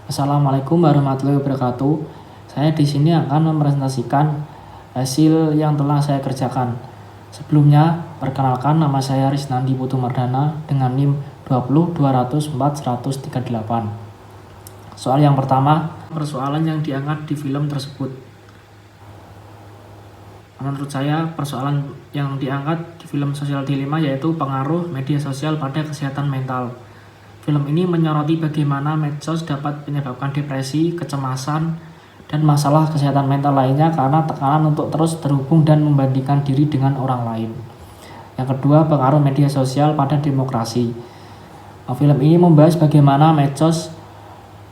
Assalamualaikum warahmatullahi wabarakatuh. Saya di sini akan mempresentasikan hasil yang telah saya kerjakan. Sebelumnya, perkenalkan, nama saya Risnandi Putu Mardana dengan NIM 2020040138. Soal yang pertama, persoalan yang diangkat di film tersebut. Menurut saya, persoalan yang diangkat di film Social Dilemma yaitu pengaruh media sosial pada kesehatan mental. Film ini menyoroti bagaimana medsos dapat menyebabkan depresi, kecemasan, dan masalah kesehatan mental lainnya karena tekanan untuk terus terhubung dan membandingkan diri dengan orang lain. Yang kedua, pengaruh media sosial pada demokrasi. Film ini membahas bagaimana medsos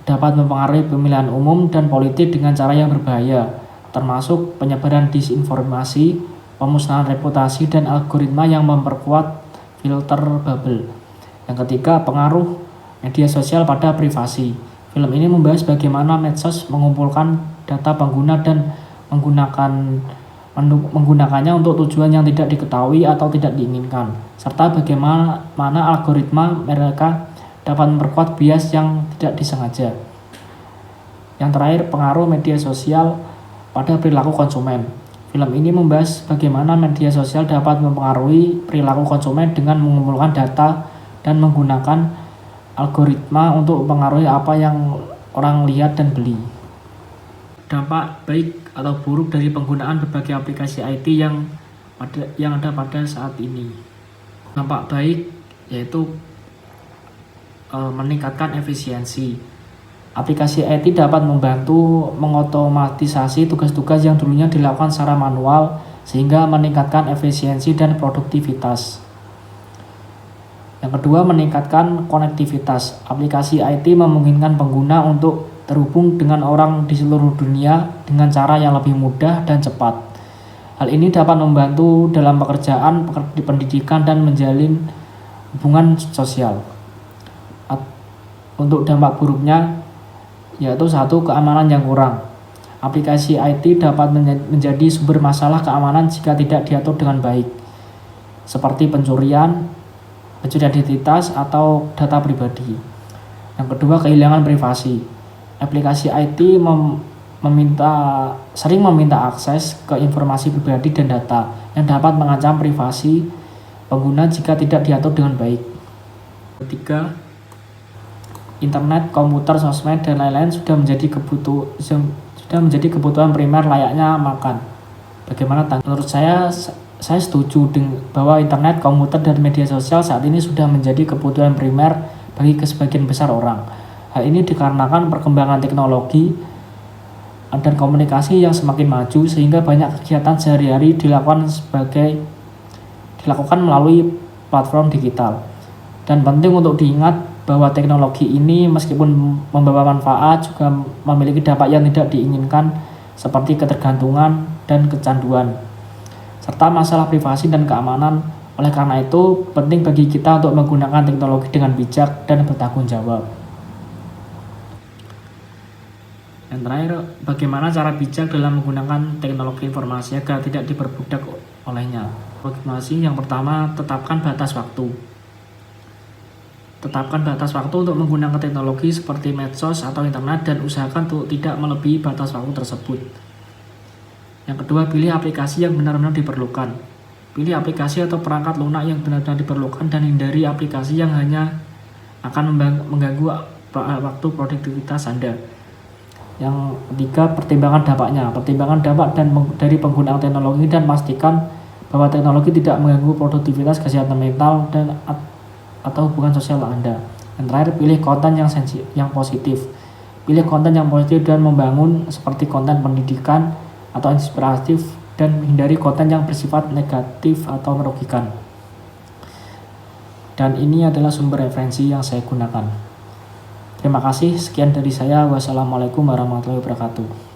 dapat mempengaruhi pemilihan umum dan politik dengan cara yang berbahaya, termasuk penyebaran disinformasi, pemusnahan reputasi, dan algoritma yang memperkuat filter bubble. Yang ketiga, pengaruh media sosial pada privasi. Film ini membahas bagaimana medsos mengumpulkan data pengguna dan menggunakannya untuk tujuan yang tidak diketahui atau tidak diinginkan, serta bagaimana algoritma mereka dapat memperkuat bias yang tidak disengaja. Yang terakhir, pengaruh media sosial pada perilaku konsumen. Film ini membahas bagaimana media sosial dapat mempengaruhi perilaku konsumen dengan mengumpulkan data dan menggunakan algoritma untuk mempengaruhi apa yang orang lihat dan beli. Dampak baik atau buruk dari penggunaan berbagai aplikasi IT yang ada pada saat ini. Dampak baik yaitu meningkatkan efisiensi. Aplikasi IT dapat membantu mengotomatisasi tugas-tugas yang dulunya dilakukan secara manual sehingga meningkatkan efisiensi dan produktivitas. Yang kedua, meningkatkan konektivitas. Aplikasi IT memungkinkan pengguna untuk terhubung dengan orang di seluruh dunia dengan cara yang lebih mudah dan cepat. Hal ini dapat membantu dalam pekerjaan, pendidikan, dan menjalin hubungan sosial. Untuk dampak buruknya, yaitu satu, keamanan yang kurang. Aplikasi IT dapat menjadi sumber masalah keamanan jika tidak diatur dengan baik, seperti pencurian identitas atau data pribadi. Yang kedua, kehilangan privasi. Aplikasi IT sering meminta akses ke informasi pribadi dan data yang dapat mengancam privasi pengguna jika tidak diatur dengan baik. Ketiga, internet, komputer, sosmed, dan lain-lain sudah menjadi kebutuhan primer layaknya makan. Bagaimana menurut saya setuju bahwa internet, komputer, dan media sosial saat ini sudah menjadi kebutuhan primer bagi sebagian besar orang. Hal ini dikarenakan perkembangan teknologi dan komunikasi yang semakin maju sehingga banyak kegiatan sehari-hari dilakukan melalui platform digital. Dan penting untuk diingat bahwa teknologi ini meskipun membawa manfaat juga memiliki dampak yang tidak diinginkan seperti ketergantungan dan kecanduan, serta masalah privasi dan keamanan. Oleh karena itu, penting bagi kita untuk menggunakan teknologi dengan bijak dan bertanggung jawab. Yang terakhir, bagaimana cara bijak dalam menggunakan teknologi informasi agar tidak diperbudak olehnya. Informasi yang pertama, tetapkan batas waktu. Tetapkan batas waktu untuk menggunakan teknologi seperti medsos atau internet dan usahakan untuk tidak melebihi batas waktu tersebut. Yang kedua, pilih aplikasi yang benar-benar diperlukan. Pilih aplikasi atau perangkat lunak yang benar-benar diperlukan dan hindari aplikasi yang hanya akan mengganggu waktu produktivitas Anda. Yang ketiga, pertimbangan dampaknya. Pertimbangan dampak dari penggunaan teknologi dan pastikan bahwa teknologi tidak mengganggu produktivitas, kesehatan mental, atau hubungan sosial Anda. Yang terakhir, pilih konten yang positif. Pilih konten yang positif dan membangun seperti konten pendidikan atau inspiratif dan hindari konten yang bersifat negatif atau merugikan. Dan ini adalah sumber referensi yang saya gunakan. Terima kasih, sekian dari saya. Wassalamualaikum warahmatullahi wabarakatuh.